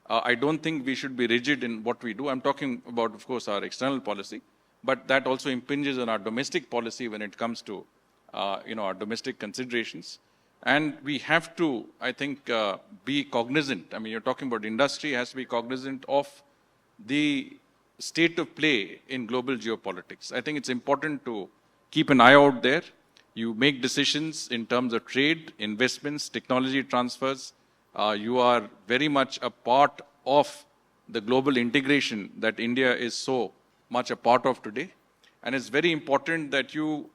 I don't think we should be rigid in what we do. I'm talking about, of course, our external policy, but that also impinges on our domestic policy when it comes to, our domestic considerations. And we have to, I think, be cognizant. I mean, you're talking about industry has to be cognizant of the state of play in global geopolitics. I think it's important to keep an eye out there. You make decisions in terms of trade, investments, technology transfers. You are very much a part of the global integration that India is so much a part of today. And it's very important that you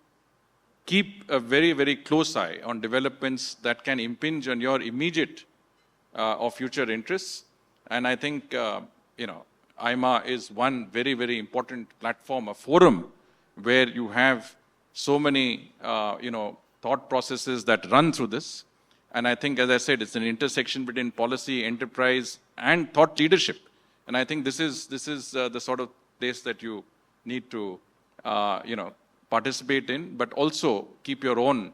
keep a very, very close eye on developments that can impinge on your immediate or future interests. And I think, AIMA is one very, very important platform, a forum where you have so many, thought processes that run through this. And I think, as I said, it's an intersection between policy, enterprise, and thought leadership. And I think this is the sort of place that you need to, participate in, but also keep your own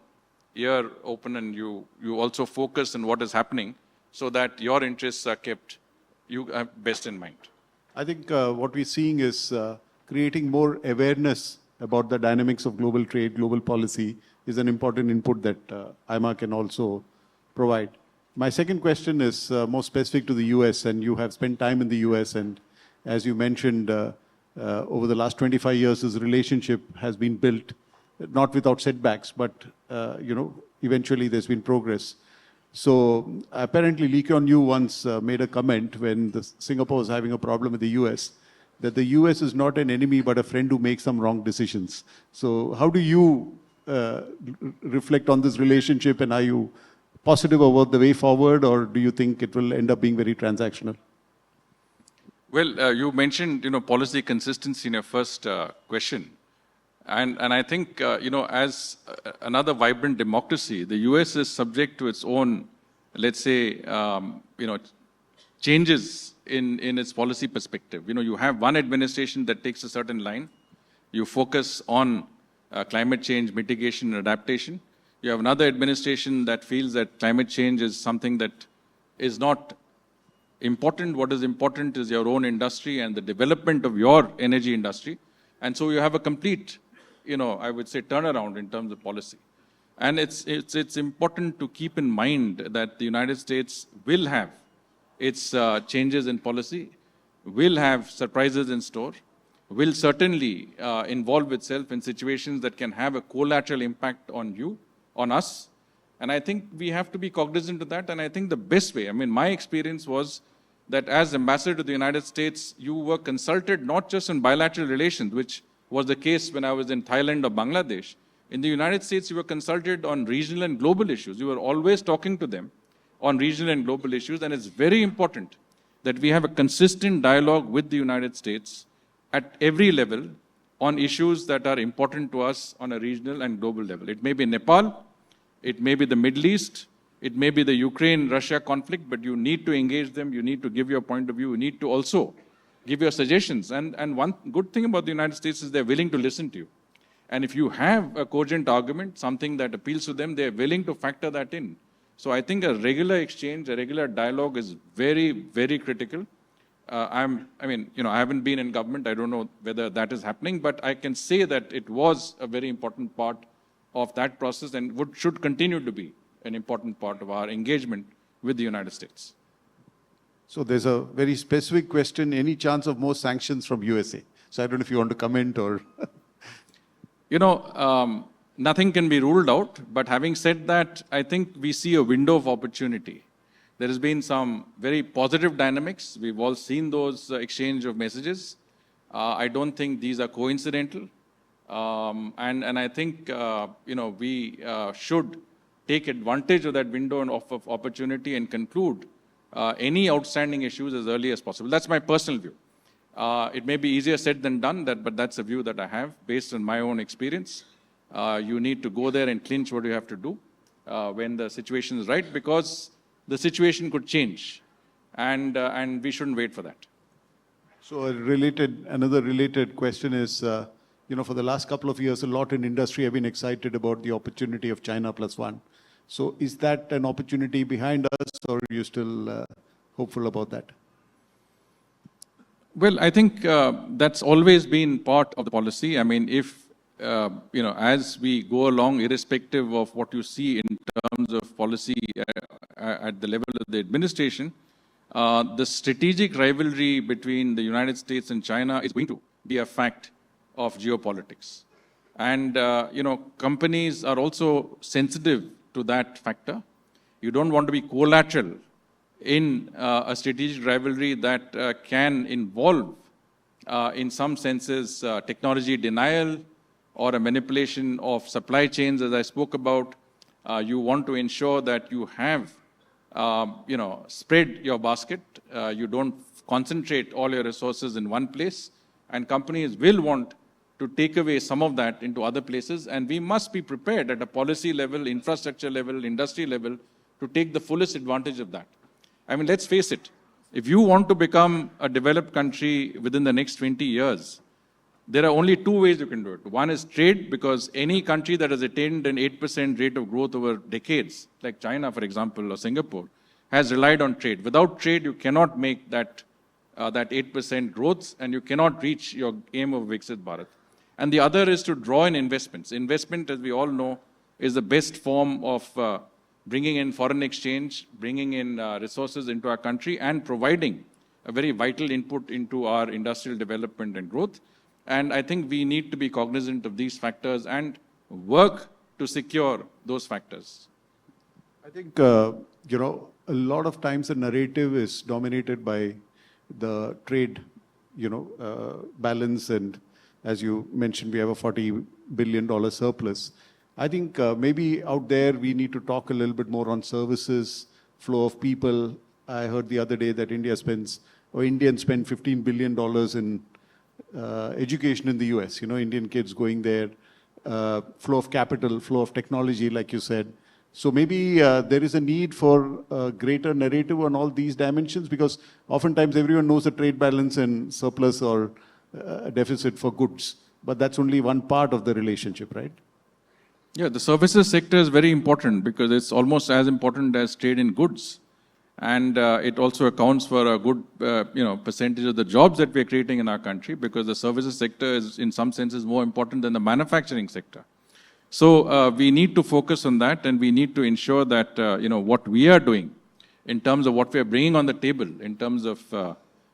ear open and you also focus on what is happening so that your interests are kept best in mind. I think what we're seeing is creating more awareness about the dynamics of global trade, global policy is an important input that AIMA can also provide. My second question is more specific to the US, and you have spent time in the US, and as you mentioned, over the last 25 years, this relationship has been built, not without setbacks, but, eventually there's been progress. So apparently Lee Kuan Yew once made a comment when Singapore was having a problem with the US, that the US is not an enemy but a friend who makes some wrong decisions. So how do you reflect on this relationship, and are you positive about the way forward, or do you think it will end up being very transactional? Well, you mentioned, policy consistency in your first question. And I think, as another vibrant democracy, the US is subject to its own, let's say, changes in its policy perspective. You have one administration that takes a certain line. You focus on climate change mitigation and adaptation. You have another administration that feels that climate change is something that is not important. What is important is your own industry and the development of your energy industry. And so you have a complete, I would say, turnaround in terms of policy. And it's important to keep in mind that the United States will have its changes in policy, will have surprises in store, will certainly involve itself in situations that can have a collateral impact on you, on us. And I think we have to be cognizant of that. And I think the best way, my experience was that as ambassador to the United States, you were consulted not just on bilateral relations, which was the case when I was in Thailand or Bangladesh. In the United States, you were consulted on regional and global issues. You were always talking to them on regional and global issues. And it's very important that we have a consistent dialogue with the United States at every level on issues that are important to us on a regional and global level. It may be Nepal, it may be the Middle East, it may be the Ukraine-Russia conflict, but you need to engage them, you need to give your point of view, you need to also give your suggestions. And one good thing about the United States is they're willing to listen to you. And if you have a cogent argument, something that appeals to them, they're willing to factor that in. So I think a regular exchange, a regular dialogue is very, very critical. I haven't been in government. I don't know whether that is happening, but I can say that it was a very important part of that process and should continue to be an important part of our engagement with the United States. So there's a very specific question, any chance of more sanctions from USA? So I don't know if you want to comment or... Nothing can be ruled out, but having said that, I think we see a window of opportunity. There has been some very positive dynamics. We've all seen those exchange of messages. I don't think these are coincidental. And I think, we should take advantage of that window of opportunity and conclude any outstanding issues as early as possible. That's my personal view. It may be easier said than done, but that's a view that I have based on my own experience. You need to go there and clinch what you have to do when the situation is right, because the situation could change, and we shouldn't wait for that. So another related question is, for the last couple of years, a lot in industry have been excited about the opportunity of China +1. So is that an opportunity behind us, or are you still hopeful about that? Well, I think that's always been part of the policy. If as we go along, irrespective of what you see in terms of policy at the level of the administration, the strategic rivalry between the United States and China is going to be a fact of geopolitics. And, companies are also sensitive to that factor. You don't want to be collateral in a strategic rivalry that can involve, in some senses, technology denial, or a manipulation of supply chains, as I spoke about. You want to ensure that you have, spread your basket. You don't concentrate all your resources in one place. And companies will want to take away some of that into other places. And we must be prepared at a policy level, infrastructure level, industry level, to take the fullest advantage of that. Let's face it. If you want to become a developed country within the next 20 years, there are only two ways you can do it. One is trade, because any country that has attained an 8% rate of growth over decades, like China, for example, or Singapore, has relied on trade. Without trade, you cannot make that 8% growth, and you cannot reach your aim of Viksit Bharat. And the other is to draw in investments. Investment, as we all know, is the best form of bringing in foreign exchange, bringing in resources into our country, and providing a very vital input into our industrial development and growth. And I think we need to be cognizant of these factors and work to secure those factors. I think, a lot of times the narrative is dominated by the trade, balance. And as you mentioned, we have a $40 billion surplus. I think maybe out there we need to talk a little bit more on services, flow of people. I heard the other day that Indians spend $15 billion in education in the US, Indian kids going there, flow of capital, flow of technology, like you said. So maybe there is a need for a greater narrative on all these dimensions, because oftentimes everyone knows the trade balance and surplus or deficit for goods, but that's only one part of the relationship, right? Yeah, the services sector is very important because it's almost as important as trade in goods. And it also accounts for a good percentage of the jobs that we're creating in our country, because the services sector is in some senses more important than the manufacturing sector. So we need to focus on that, and we need to ensure that what we are doing in terms of what we are bringing on the table, in terms of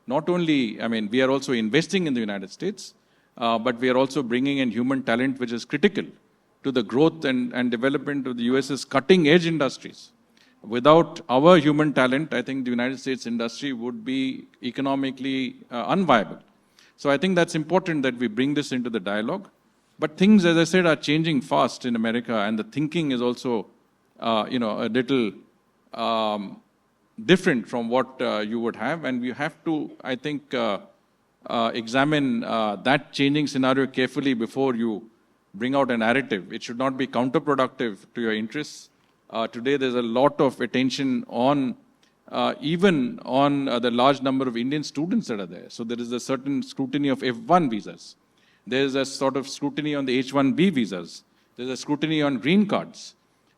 not only, we are also investing in the United States, but we are also bringing in human talent, which is critical to the growth and development of the US's cutting-edge industries. Without our human talent, I think the United States industry would be economically unviable. So I think that's important that we bring this into the dialogue. But things, as I said, are changing fast in America, and the thinking is also, a little different from what you would have. And we have to, I think, examine that changing scenario carefully before you bring out a narrative. It should not be counterproductive to your interests. Today, there's a lot of attention on, even on the large number of Indian students that are there. So there is a certain scrutiny of F1 visas. There's a sort of scrutiny on the H1B visas. There's a scrutiny on green cards.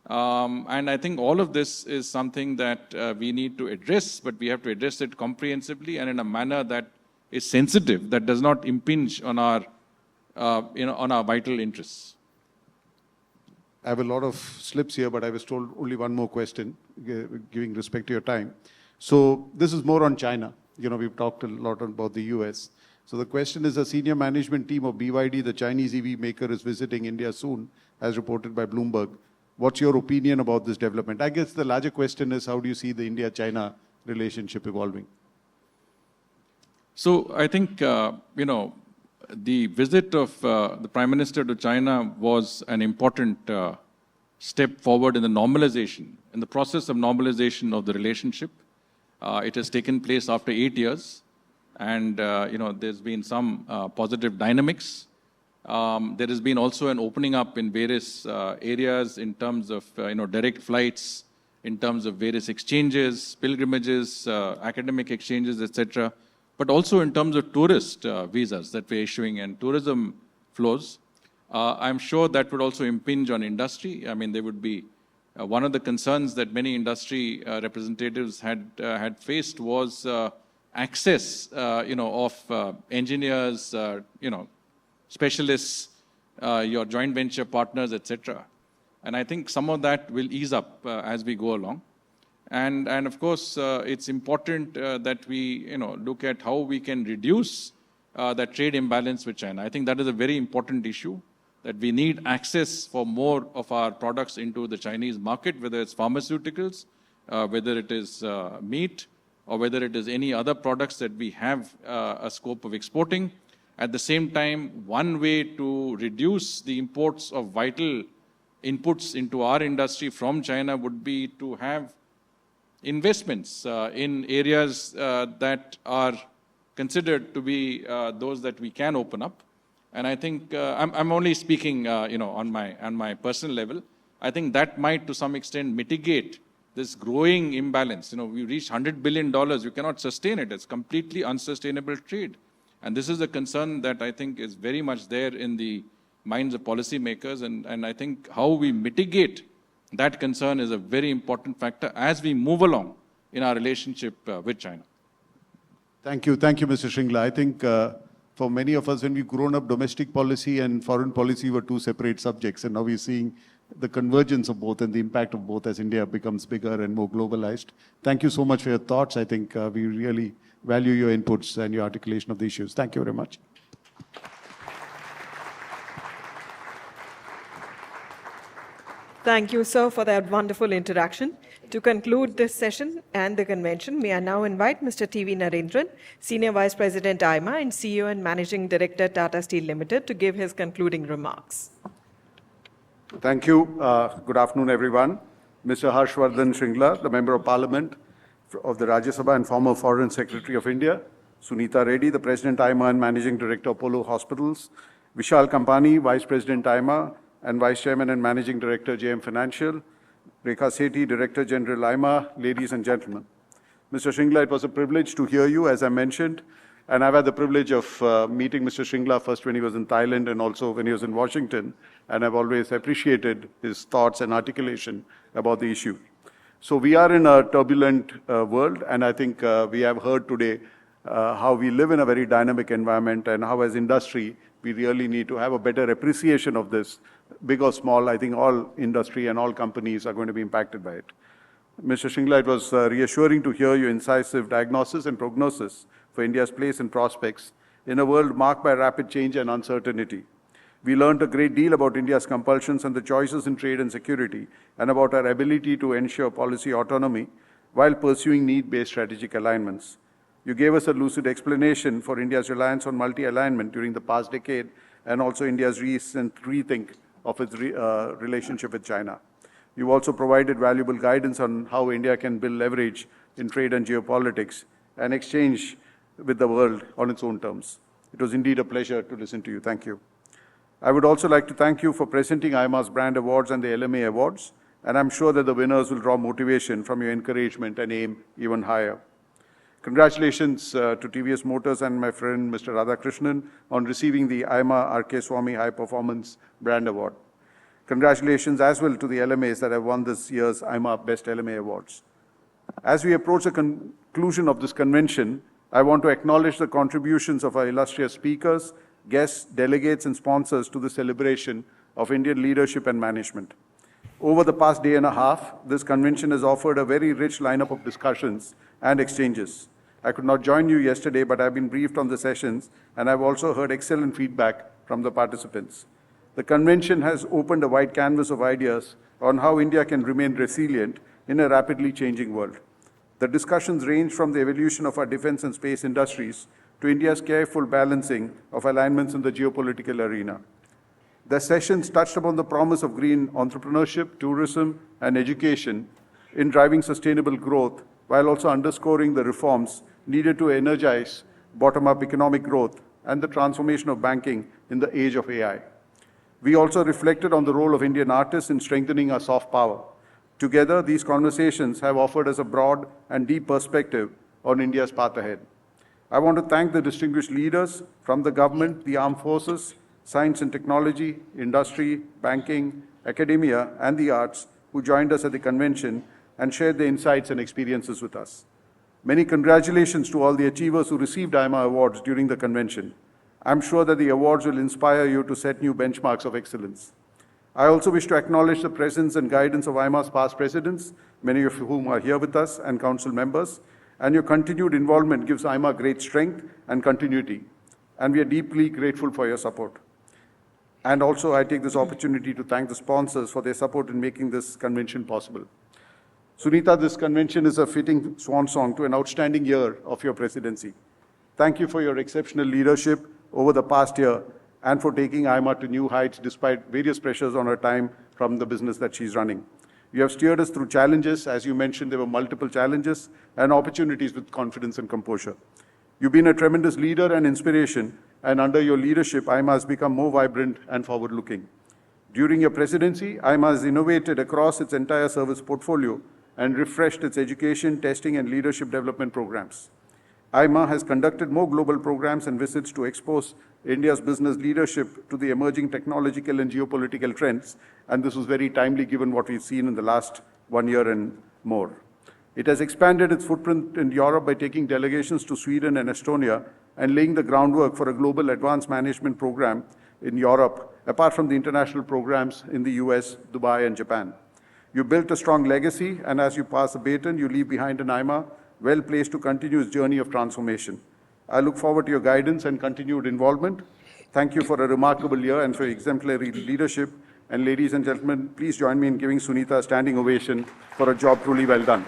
And I think all of this is something that we need to address, but we have to address it comprehensively and in a manner that is sensitive, that does not impinge on our, on our vital interests. I have a lot of slips here, but I was told only one more question, giving respect to your time. So this is more on China. We've talked a lot about the US. So the question is, a senior management team of BYD, the Chinese EV maker, is visiting India soon, as reported by Bloomberg. What's your opinion about this development? I guess the larger question is, how do you see the India-China relationship evolving? So I think, the visit of the Prime Minister to China was an important step forward in the normalization, in the process of normalization of the relationship. It has taken place after 8 years, and there's been some positive dynamics. There has been also an opening up in various areas in terms of direct flights, in terms of various exchanges, pilgrimages, academic exchanges, etc., but also in terms of tourist visas that we're issuing and tourism flows. I'm sure that would also impinge on industry. There would be one of the concerns that many industry representatives had faced was access, of engineers, specialists, your joint venture partners, etc. And I think some of that will ease up as we go along. And of course, it's important that we look at how we can reduce that trade imbalance with China. I think that is a very important issue, that we need access for more of our products into the Chinese market, whether it's pharmaceuticals, whether it is meat, or whether it is any other products that we have a scope of exporting. At the same time, one way to reduce the imports of vital inputs into our industry from China would be to have investments in areas that are considered to be those that we can open up. And I think I'm only speaking, on my personal level. I think that might, to some extent, mitigate this growing imbalance. We reached $100 billion. You cannot sustain it. It's completely unsustainable trade. And this is a concern that I think is very much there in the minds of policymakers. And I think how we mitigate that concern is a very important factor as we move along in our relationship with China. Thank you. Thank you, Mr. Shringla. I think for many of us, when we've grown up, domestic policy and foreign policy were two separate subjects. And now we're seeing the convergence of both and the impact of both as India becomes bigger and more globalized. Thank you so much for your thoughts. I think we really value your inputs and your articulation of the issues. Thank you very much. Thank you, sir, for that wonderful interaction. To conclude this session and the convention, may I now invite Mr. T.V. Narendran, Senior Vice President-AIMA and CEO and Managing Director, Tata Steel Limited, to give his concluding remarks. Thank you. Good afternoon, everyone. Mr. Vardhan Shringla, the Member of Parliament of the Rajya Sabha and former Foreign Secretary of India, Suneeta Reddy, the President-AIMA and Managing Director of Apollo Hospitals, Vishal Kampani, Vice President-AIMA and Vice Chairman and Managing Director, JM Financial, Rekha Sethi, Director General AIMA, ladies and gentlemen. Mr. Shringla, it was a privilege to hear you, as I mentioned, and I've had the privilege of meeting Mr. Shringla first when he was in Thailand and also when he was in Washington, and I've always appreciated his thoughts and articulation about the issue. So we are in a turbulent world, and I think we have heard today how we live in a very dynamic environment and how as industry we really need to have a better appreciation of this. Big or small, I think all industry and all companies are going to be impacted by it. Mr. Shringla, it was reassuring to hear your incisive diagnosis and prognosis for India's place and prospects in a world marked by rapid change and uncertainty. We learned a great deal about India's compulsions and the choices in trade and security, and about our ability to ensure policy autonomy while pursuing need-based strategic alignments. You gave us a lucid explanation for India's reliance on multi-alignment during the past decade, and also India's recent rethink of its relationship with China. You also provided valuable guidance on how India can build leverage in trade and geopolitics and exchange with the world on its own terms. It was indeed a pleasure to listen to you. Thank you. I would also like to thank you for presenting AIMA's brand awards and the LMA awards, and I'm sure that the winners will draw motivation from your encouragement and aim even higher. Congratulations to TVS Motors and my friend Mr. Radhakrishnan on receiving the AIMA RK Swamy High Performance Brand Award. Congratulations as well to the LMAs that have won this year's AIMA Best LMA Awards. As we approach the conclusion of this convention, I want to acknowledge the contributions of our illustrious speakers, guests, delegates, and sponsors to the celebration of Indian leadership and management. Over the past day and a half, this convention has offered a very rich lineup of discussions and exchanges. I could not join you yesterday, but I've been briefed on the sessions, and I've also heard excellent feedback from the participants. The convention has opened a wide canvas of ideas on how India can remain resilient in a rapidly changing world. The discussions range from the evolution of our defense and space industries to India's careful balancing of alignments in the geopolitical arena. The sessions touched upon the promise of green entrepreneurship, tourism, and education in driving sustainable growth, while also underscoring the reforms needed to energize bottom-up economic growth and the transformation of banking in the age of AI. We also reflected on the role of Indian artists in strengthening our soft power. Together, these conversations have offered us a broad and deep perspective on India's path ahead. I want to thank the distinguished leaders from the government, the armed forces, science and technology, industry, banking, academia, and the arts who joined us at the convention and shared their insights and experiences with us. Many congratulations to all the achievers who received AIMA awards during the convention. I'm sure that the awards will inspire you to set new benchmarks of excellence. I also wish to acknowledge the presence and guidance of AIMA's past presidents, many of whom are here with us, and council members, and your continued involvement gives AIMA great strength and continuity, and we are deeply grateful for your support. And also, I take this opportunity to thank the sponsors for their support in making this convention possible. Suneeta, this convention is a fitting swan song to an outstanding year of your presidency. Thank you for your exceptional leadership over the past year and for taking AIMA to new heights despite various pressures on her time from the business that she's running. You have steered us through challenges. As you mentioned, there were multiple challenges and opportunities with confidence and composure. You've been a tremendous leader and inspiration, and under your leadership, AIMA has become more vibrant and forward-looking. During your presidency, AIMA has innovated across its entire service portfolio and refreshed its education, testing, and leadership development programs. AIMA has conducted more global programs and visits to expose India's business leadership to the emerging technological and geopolitical trends, and this was very timely given what we've seen in the last 1 year and more. It has expanded its footprint in Europe by taking delegations to Sweden and Estonia and laying the groundwork for a global advanced management program in Europe, apart from the international programs in the US, Dubai, and Japan. You built a strong legacy, and as you pass the baton, you leave behind an AIMA well placed to continue its journey of transformation. I look forward to your guidance and continued involvement. Thank you for a remarkable year and for your exemplary leadership And ladies and gentlemen, please join me in giving Suneeta a standing ovation for a job truly well done.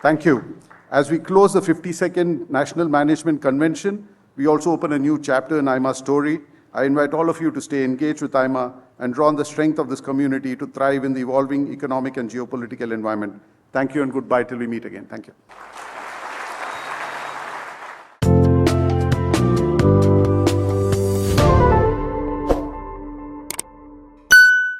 Thank you. As we close the 52nd National Management Convention, we also open a new chapter in AIMA's story. I invite all of you to stay engaged with AIMA and draw on the strength of this community to thrive in the evolving economic and geopolitical environment. Thank you and goodbye till we meet again. Thank you.